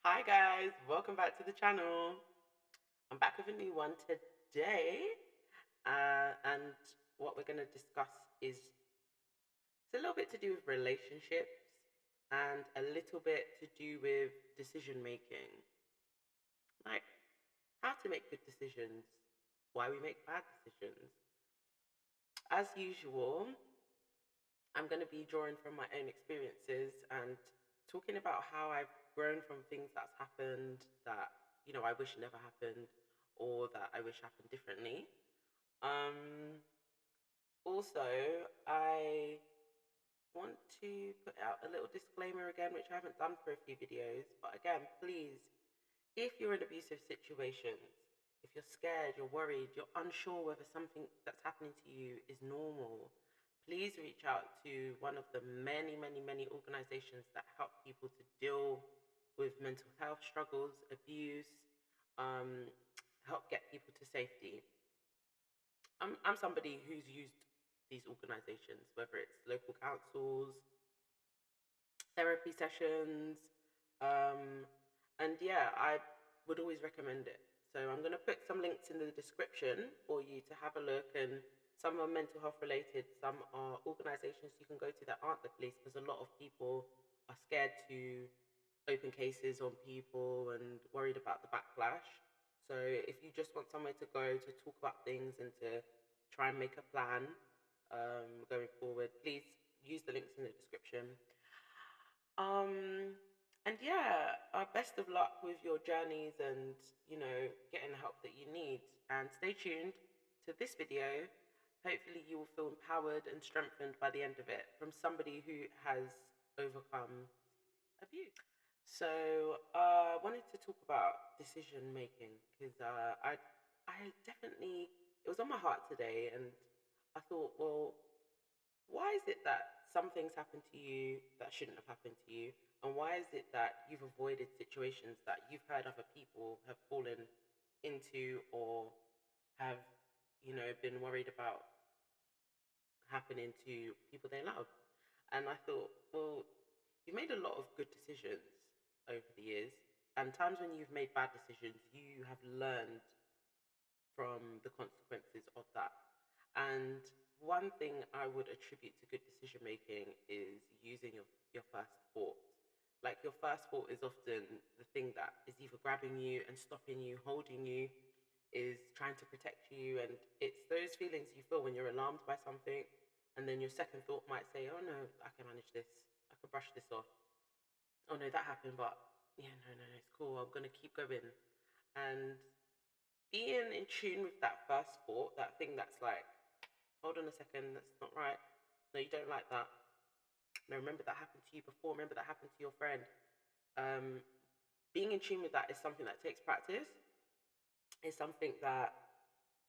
Hi guys, welcome back to the channel. I'm back with a new one today, and what we're going to discuss is it's a little bit to do with relationships and a little bit to do with decision making, like how to make good decisions, why we make bad decisions. As usual, I'm going to be drawing from my own experiences and talking about how I've grown from things that's happened that, I wish never happened or that I wish happened differently. Um, Also, I want to put out a little disclaimer again, which I haven't done for a few videos. But again, please, if you're in abusive situations, if you're scared, you're worried, you're unsure whether something that's happening to you is normal, please reach out to one of the many, many, many organizations that help people to deal with mental health struggles, abuse, um, help get people to safety. I'm somebody who's used these organizations, whether it's local councils, therapy sessions, um, and yeah, I would always recommend it. So I'm going to put some links in the description for you to have a look, and some are mental health related, some are organizations you can go to that aren't the police, because a lot of people are scared to open cases on people and worried about the backlash. So if you just want somewhere to go to talk about things and to try and make a plan going forward, please use the links in the description. Um, and yeah, best of luck with your journeys and, getting the help that you need. And stay tuned to this video. Hopefully, you will feel empowered and strengthened by the end of it from somebody who has overcome abuse. So, I wanted to talk about decision making because I definitely, it was on my heart today, and I thought, well, why is it that some things happen to you that shouldn't have happened to you? And why is it that you've avoided situations that you've heard other people have fallen into or have, been worried about happening to people they love? And I thought, well, you've made a lot of good decisions over the years. And times when you've made bad decisions, you have learned from the consequences of that. And one thing I would attribute to good decision making is using your first thought. Like your first thought is often the thing that is either grabbing you and stopping you, holding you, is trying to protect you. And it's those feelings you feel when you're alarmed by something. And then your second thought might say, oh no, I can manage this. I can brush this off. Oh no, that happened, but yeah, no, no, no, it's cool. I'm going to keep going. And being in tune with that first thought, that thing that's like, hold on a second, that's not right. No, you don't like that. No, remember that happened to you before. Remember that happened to your friend. Um, Being in tune with that is something that takes practice. It's something that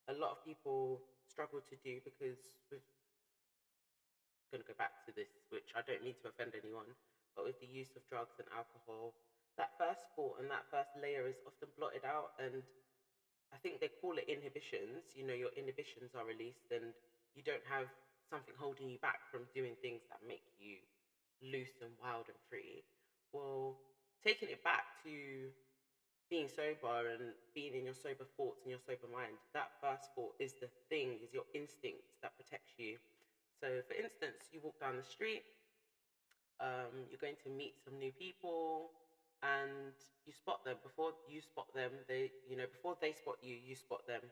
a lot of people struggle to do because we're going to go back to this, which I don't mean to offend anyone, but with the use of drugs and alcohol, that first thought and that first layer is often blotted out. And I think they call it inhibitions. Your inhibitions are released and you don't have something holding you back from doing things that make you loose and wild and free. Well, taking it back to being sober and being in your sober thoughts and your sober mind, that first thought is the thing, is your instinct that protects you. So, for instance, you walk down the street, you're going to meet some new people, and you spot them. Before you spot them, before they spot you, you spot them,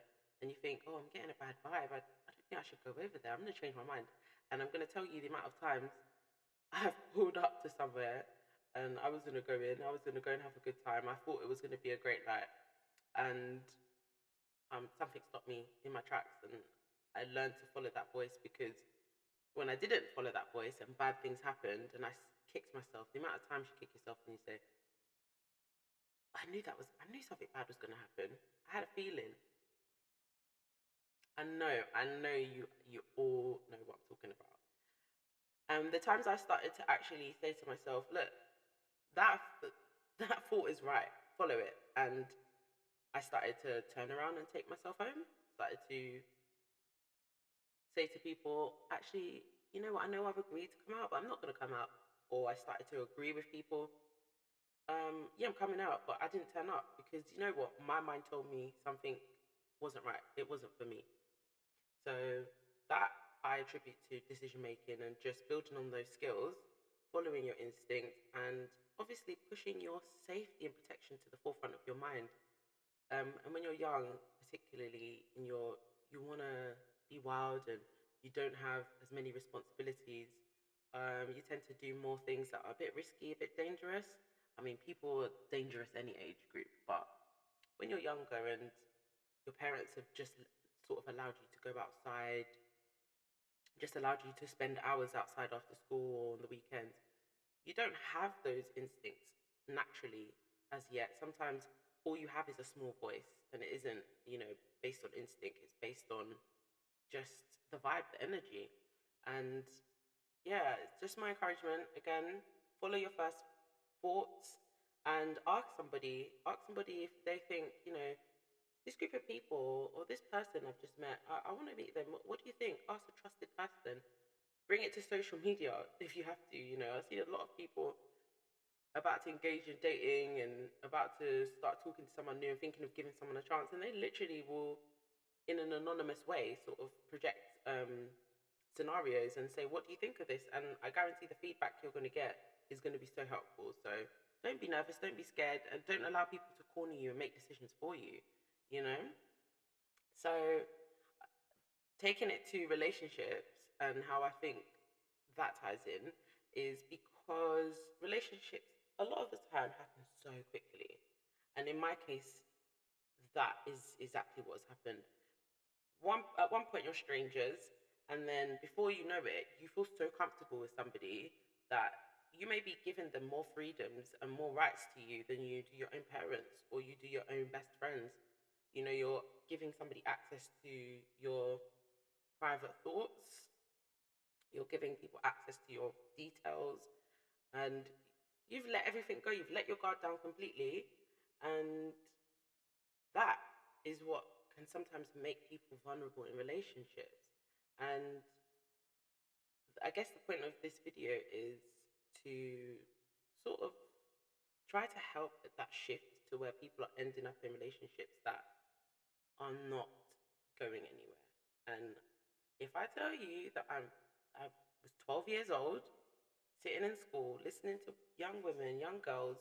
and you think, oh, I'm getting a bad vibe. I don't think I should go over there. I'm going to change my mind. And I'm going to tell you the amount of times I've pulled up to somewhere and I was going to go in, I was going to go and have a good time. I thought it was going to be a great night. And something stopped me in my tracks. And I learned to follow that voice because when I didn't follow that voice and bad things happened and kicked myself, the amount of times you kick yourself and you say, I knew something bad was going to happen. I had a feeling. I know you all know what I'm talking about. The times I started to actually say to myself, look, that that thought is right. Follow it. And I started to turn around and take myself home. Started to say to people, actually, you know what? I know I've agreed to come out, but I'm not going to come out. Or I started to agree with people. Yeah, I'm coming out, but I didn't turn up because you know what? My mind told me something wasn't right. It wasn't for me. So that I attribute to decision making and just building on those skills, following your instinct, and obviously pushing your safety and protection to the forefront of your mind. And when you're young, particularly, and you want to be wild and you don't have as many responsibilities, you tend to do more things that are a bit risky, a bit dangerous. I mean, people are dangerous any age group, but when you're younger and your parents have just sort of allowed you to go outside, just allowed you to spend hours outside after school or on the weekends, you don't have those instincts naturally as yet. Sometimes all you have is a small voice, and it isn't, based on instinct. It's based on just the vibe, the energy. And yeah, it's just my encouragement. Again, follow your first thoughts and ask somebody if they think, this group of people or this person I've just met, I want to meet them. What do you think? Ask a trusted person. Bring it to social media if you have to. I see a lot of people about to engage in dating and about to start talking to someone new and thinking of giving someone a chance, and they literally will, in an anonymous way, sort of project scenarios and say, "What do you think of this?" And I guarantee the feedback you're going to get is going to be so helpful. So don't be nervous, don't be scared, and don't allow people to corner you and make decisions for you. You know. So taking it to relationships and how I think that ties in is because relationships a lot of the time happen so quickly. And in my case, that is exactly what's happened. At one point you're strangers, and then before you know it, you feel so comfortable with somebody that you may be giving them more freedoms and more rights to you than you do your own parents or you do your own best friends. You're giving somebody access to your private thoughts. You're giving people access to your details, and you've let everything go. You've let your guard down completely, and that is what can sometimes make people vulnerable in relationships. And I guess the point of this video is to sort of try to help at that shift to where people are ending up in relationships that are not going anywhere. And if I tell you that I was 12 years old, sitting in school, listening to young women, young girls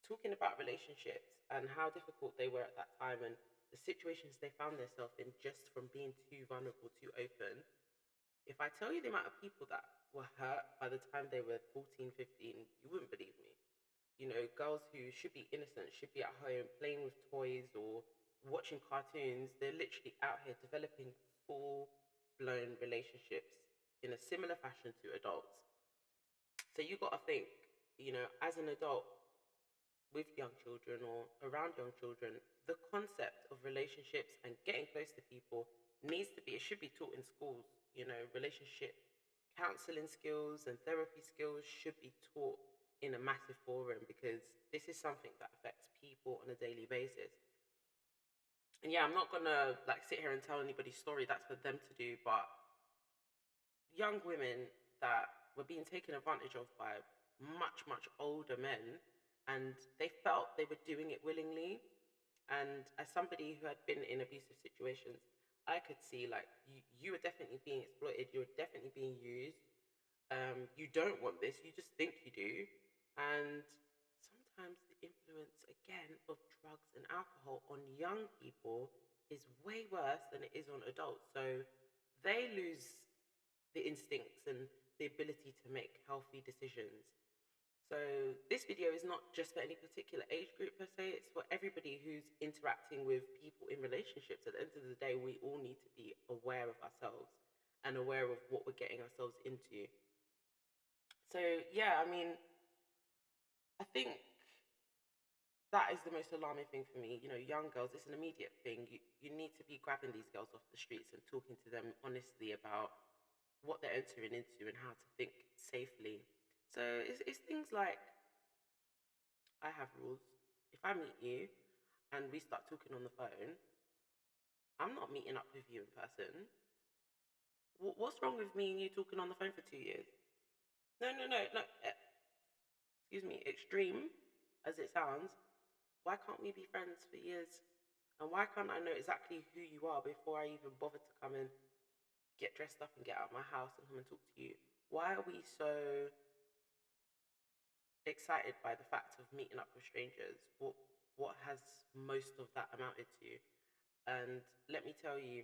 talking about relationships and how difficult they were at that time and the situations they found themselves in just from being too vulnerable, too open. If I tell you the amount of people that were hurt by the time they were 14, 15, you wouldn't believe me. Girls who should be innocent, should be at home playing with toys or watching cartoons, they're literally out here developing full blown relationships in a similar fashion to adults. So you got to think, as an adult with young children or around young children, the concept of relationships and getting close to people it should be taught in schools. Relationship counseling skills and therapy skills should be taught in a massive forum because this is something that affects people on a daily basis. And yeah, I'm not gonna sit here and tell anybody's story, that's for them to do, but young women that were being taken advantage of by much, much older men, and they felt they were doing it willingly. And as somebody who had been in abusive situations, I could see you were definitely being exploited, you were definitely being used. You don't want this, you just think you do. And sometimes the influence, again, of drugs and alcohol on young people is way worse than it is on adults. So they lose the instincts and the ability to make healthy decisions. So this video is not just for any particular age group per se, it's for everybody who's interacting with people in relationships. At the end of the day, we all need to be aware of ourselves and aware of what we're getting ourselves into. So yeah, I mean, I think that is the most alarming thing for me. Young girls, it's an immediate thing. You need to be grabbing these girls off the streets and talking to them honestly about what they're entering into and how to think safely. So it's things like, I have rules. If I meet you and we start talking on the phone, I'm not meeting up with you in person. What's wrong with me and you talking on the phone for 2 years? No, no, no, no. Excuse me, extreme. as it sounds, why can't we be friends for years? And why can't I know exactly who you are before I even bother to come and get dressed up and get out of my house and come and talk to you? Why are we so excited by the fact of meeting up with strangers? What has most of that amounted to? And let me tell you,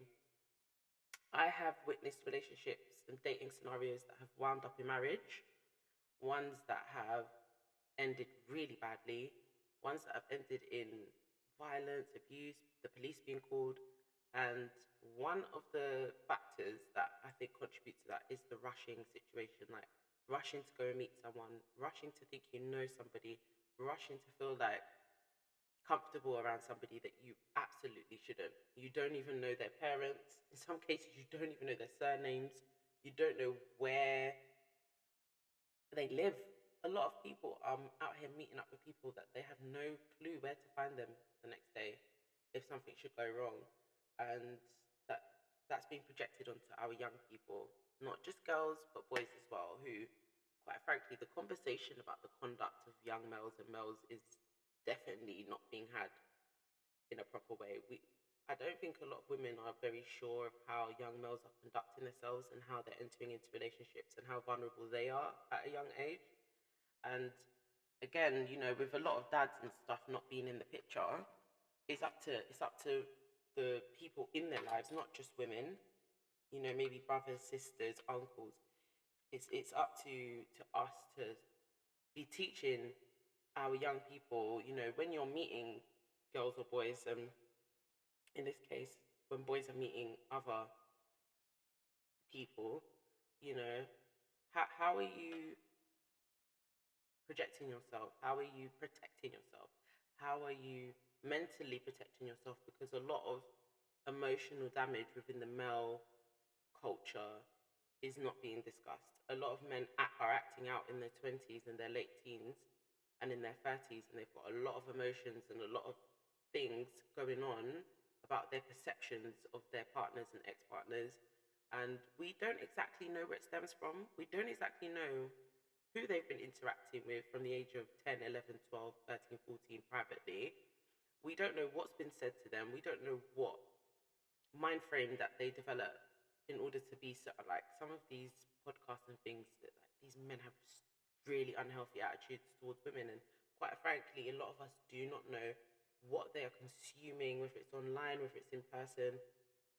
I have witnessed relationships and dating scenarios that have wound up in marriage, ones that have ended really badly, ones that have ended in violence, abuse, the police being called. And one of the factors that I think contribute to that is the rushing situation, like rushing to go and meet someone, rushing to think you know somebody, rushing to feel like comfortable around somebody that you absolutely shouldn't. You don't even know their parents. In some cases, you don't even know their surnames. You don't know where they live. A lot of people are out here meeting up with people that they have no clue where to find them the next day if something should go wrong. And that that's being projected onto our young people, not just girls but boys as well, who, quite frankly, the conversation about the conduct of young males and males is definitely not being had in a proper way. I don't think a lot of women are very sure of how young males are conducting themselves and how they're entering into relationships and how vulnerable they are at a young age. And again, with a lot of dads and stuff not being in the picture, it's up to the people in their lives, not just women. Maybe brothers, sisters, uncles. It's up to us to be teaching our young people. When you're meeting girls or boys, in this case, when boys are meeting other people, you know, how are you projecting yourself? How are you protecting yourself? How are you mentally protecting yourself? Because a lot of emotional damage within the male culture is not being discussed. A lot of men are acting out in their 20s and their late teens and in their 30s, and they've got a lot of emotions and a lot of things going on about their perceptions of their partners and ex-partners. And we don't exactly know where it stems from. We don't exactly know who they've been interacting with from the age of 10, 11, 12, 13, 14 privately. We don't know what's been said to them. We don't know what mind frame that they develop in order to be so, like some of these podcasts and things that, like, these men have really unhealthy attitudes towards women, and quite frankly a lot of us do not know what they are consuming, whether it's online, whether it's in person,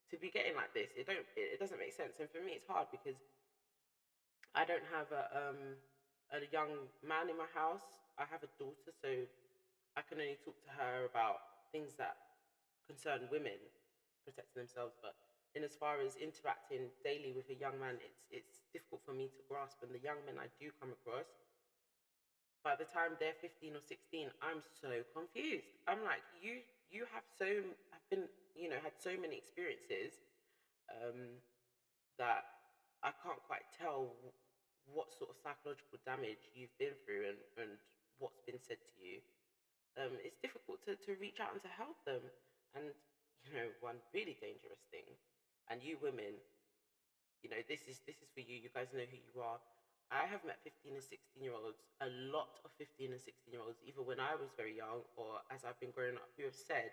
to be getting like this. It doesn't make sense. And for me it's hard because I don't have a young man in my house. I have a daughter, so I can only talk to her about things that concern women protecting themselves. But in as far as interacting daily with a young man, it's difficult for me to grasp. And the young men I do come across, by the time they're 15 or 16, I'm so confused. I'm like, you have been, had so many experiences, um, that I can't quite tell what sort of psychological damage you've been through, and what's been said to you. It's difficult to reach out and to help them. And one really dangerous thing, and you women, this is for you. You guys know who you are. I have met 15 and 16-year-olds, a lot of 15 and 16-year-olds, either when I was very young or as I've been growing up, who have said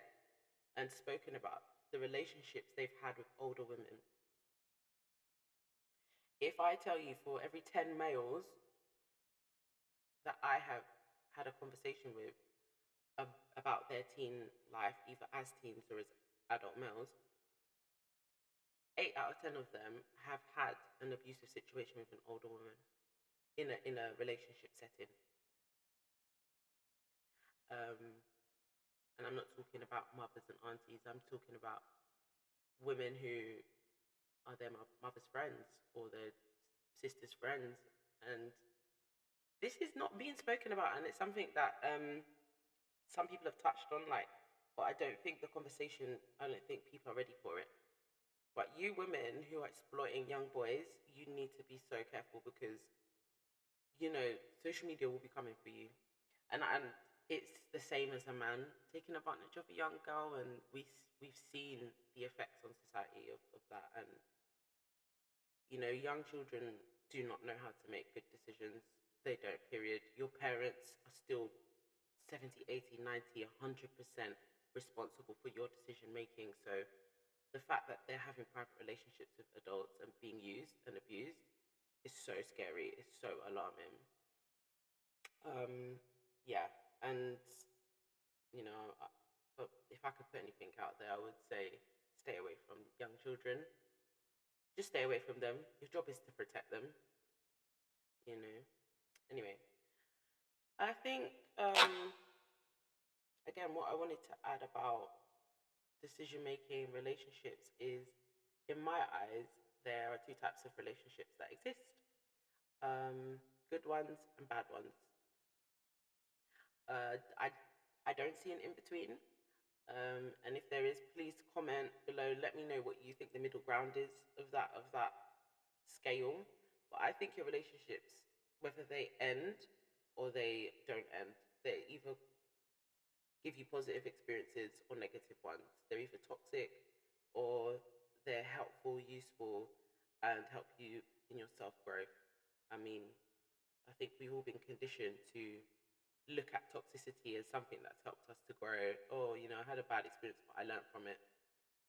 and spoken about the relationships they've had with older women. If I tell you, for every 10 males that I have had a conversation with about their teen life, either as teens or as adult males, 8 out of 10 of them have had an abusive situation with an older woman in a relationship setting. Um, and I'm not talking about mothers and aunties. I'm talking about women who are their mother's friends or their sister's friends. And this is not being spoken about, and it's something that some people have touched on, like, but I don't think I don't think people are ready for it. But you women who are exploiting young boys, you need to be so careful, because social media will be coming for you. And it's the same as a man taking advantage of a young girl, and we've seen the effects on society of that. And young children do not know how to make good decisions. They don't, period. Your parents are still 70, 80, 90, 100% responsible for your decision making. So the fact that they're having private relationships with adults and being used and abused is so scary. It's so alarming. Yeah, and you know, if I could put anything out there, I would say stay away from young children. Just stay away from them. Your job is to protect them. You know. Anyway, I think again, what I wanted to add about decision making relationships is, in my eyes, there are two types of relationships that exist: good ones and bad ones. I don't see an in between. And if there is, please comment below. Let me know what you think the middle ground is of that scale. But I think your relationships, whether they end or they don't end, they either give you positive experiences or negative ones. They're either toxic or they're helpful, useful, and help you in your self growth. I mean, I think we've all been conditioned to look at toxicity as something that's helped us to grow. Oh, I had a bad experience, but I learned from it.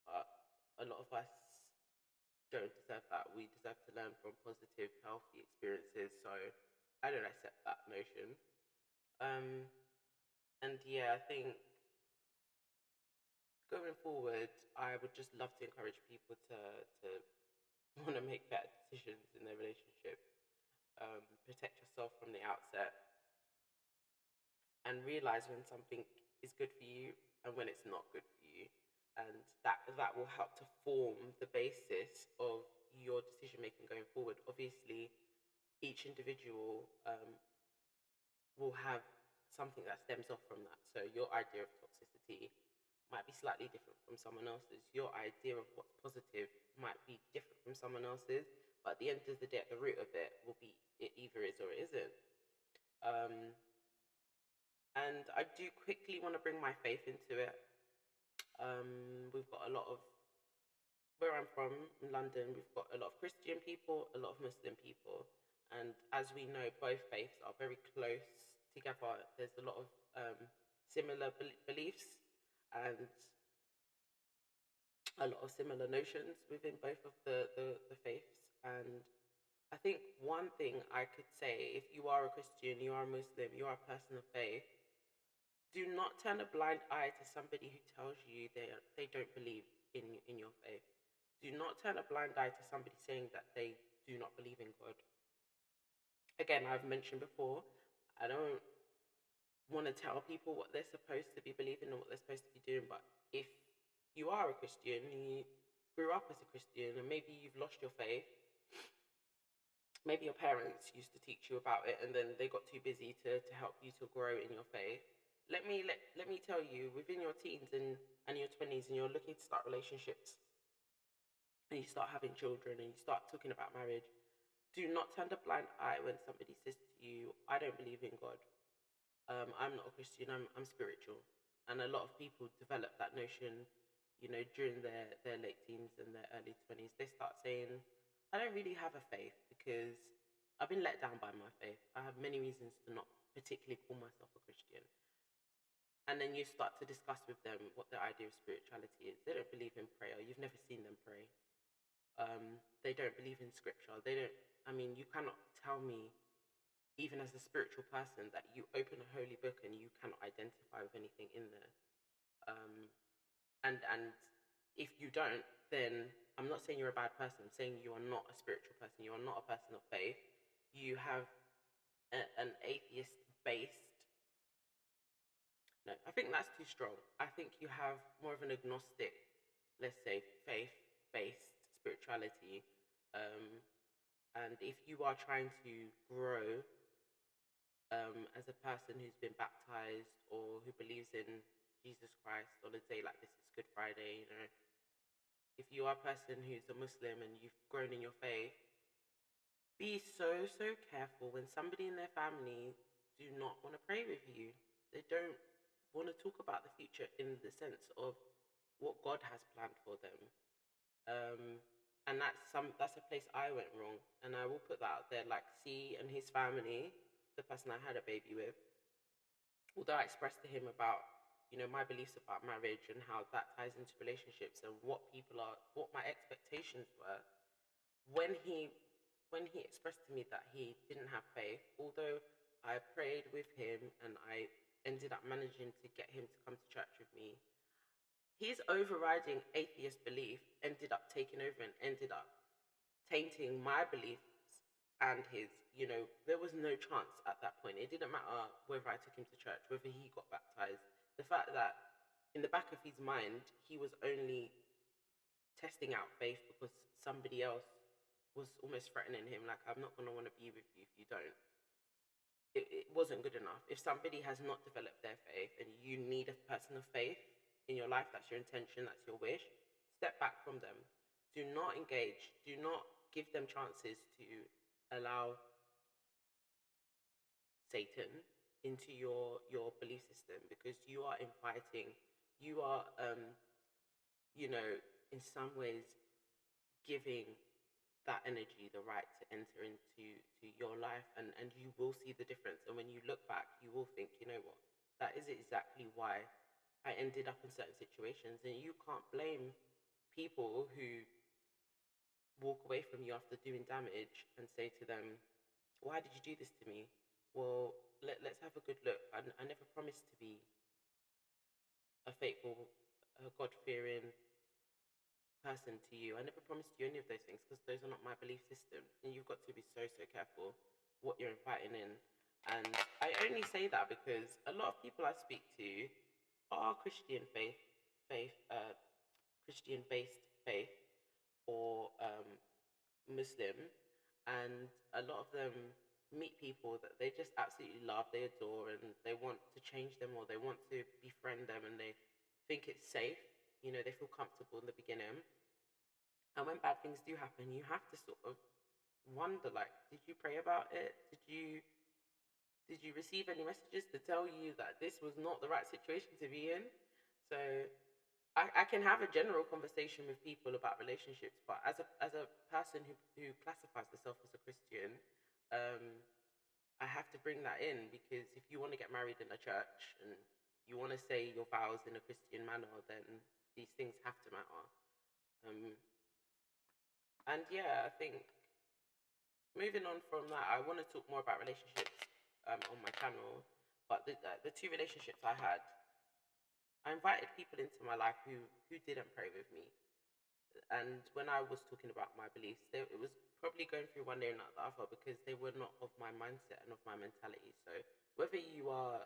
But a lot of us don't deserve that. We deserve to learn from positive, healthy experiences. So I don't accept that notion. Um, and yeah, I think going forward, I would just love to encourage people to want to make better decisions in their relationship. Protect yourself from the outset, and realize when something is good for you and when it's not good for you, and that will help to form the basis of your decision making going forward. Obviously, each individual will have something that stems off from that. So your idea of toxicity might be slightly different from someone else's. Your idea of what's positive might be different from someone else's. But at the end of the day, at the root of it will be it either is or it isn't. And I do quickly want to bring my faith into it. We've got a lot of, where I'm from, in London, we've got a lot of Christian people, a lot of Muslim people. And as we know, both faiths are very close together. There's a lot of similar beliefs and a lot of similar notions within both of the faiths. And I think one thing I could say, if you are a Christian, you are a Muslim, you are a person of faith, do not turn a blind eye to somebody who tells you they don't believe in your faith. Do not turn a blind eye to somebody saying that they do not believe in God. Again, I've mentioned before, I don't want to tell people what they're supposed to be believing and what they're supposed to be doing, but if you are a Christian and you grew up as a Christian and maybe you've lost your faith, maybe your parents used to teach you about it and then they got too busy to help you to grow in your faith. Let me tell you, within your teens and your 20s, and you're looking to start relationships and you start having children and you start talking about marriage, do not turn a blind eye when somebody says to you, I don't believe in God. I'm not a Christian, I'm spiritual. And a lot of people develop that notion, during their late teens and their early 20s. They start saying, I don't really have a faith because I've been let down by my faith. I have many reasons to not particularly call myself a Christian. And then you start to discuss with them what their idea of spirituality is. They don't believe in prayer. You've never seen them pray. They don't believe in scripture. You cannot tell me, even as a spiritual person, that you open a holy book and you cannot identify with anything in there. And if you don't, then I'm not saying you're a bad person. I'm saying you are not a spiritual person. You are not a person of faith. You have an atheist-based. No, I think that's too strong. I think you have more of an agnostic, let's say, faith-based spirituality. And if you are trying to grow as a person who's been baptized or who believes in Jesus Christ on a day like this, it's Good Friday, if you are a person who's a Muslim and you've grown in your faith, be so careful when somebody in their family do not want to pray with you. They don't want to talk about the future in the sense of what God has planned for them. And that's a place I went wrong, and I will put that out there. Like, C and his family, the person I had a baby with, although I expressed to him about, my beliefs about marriage and how that ties into relationships and what my expectations were, when he expressed to me that he didn't have faith, although I prayed with him and I ended up managing to get him to come to church with me, his overriding atheist belief ended up taking over and ended up tainting my beliefs and his. There was no chance at that point. It didn't matter whether I took him to church, whether he got baptized. The fact that in the back of his mind, he was only testing out faith because somebody else was almost threatening him, like, I'm not going to want to be with you if you don't. It wasn't good enough. If somebody has not developed their faith and you need a person of faith in your life, that's your intention, that's your wish, step back from them. Do not engage. Do not give them chances to allow Satan into your belief system, because you are inviting, you are in some ways giving that energy the right to enter into your life, and you will see the difference. And when you look back, you will think, you know what, that is exactly why I ended up in certain situations. And you can't blame people who walk away from you after doing damage and say to them, why did you do this to me? Well, let's have a good look. I never promised to be a faithful, God-fearing person to you. I never promised you any of those things, because those are not my belief system. And you've got to be so, so careful what you're inviting in. And I only say that because a lot of people I speak to are Christian-based faith, or Muslim, and a lot of them meet people that they just absolutely love, they adore, and they want to change them, or they want to befriend them, and they think it's safe. They feel comfortable in the beginning. And when bad things do happen, you have to sort of wonder, like, did you pray about it? Did you receive any messages to tell you that this was not the right situation to be in? So I can have a general conversation with people about relationships, but as a person who classifies herself as a Christian, um, I have to bring that in, because if you want to get married in a church and you want to say your vows in a Christian manner, then these things have to matter. Um, and yeah, I think moving on from that, I want to talk more about relationships on my channel. But the two relationships I had, I invited people into my life who didn't pray with me. And when I was talking about my beliefs, it was probably going through one ear and not the other, because they were not of my mindset and of my mentality. So whether you are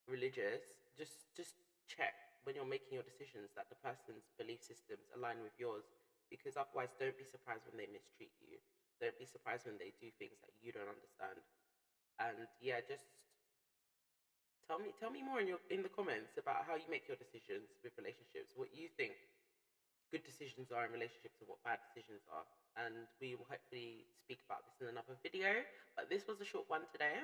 religious, just check when you're making your decisions that the person's belief systems align with yours, because otherwise, don't be surprised when they mistreat you. Don't be surprised when they do things that you don't understand. And yeah, just tell me more in the comments about how you make your decisions with relationships, what you think good decisions are in relationships and what bad decisions are. And we will hopefully speak about this in another video. But this was a short one today.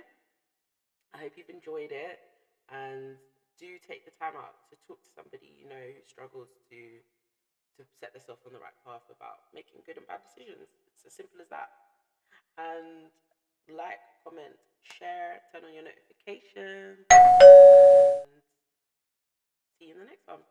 I hope you've enjoyed it, and do take the time out to talk to somebody you know who struggles to set themselves on the right path about making good and bad decisions. It's as simple as that. And like, comment, share, turn on your notifications, and see you in the next one.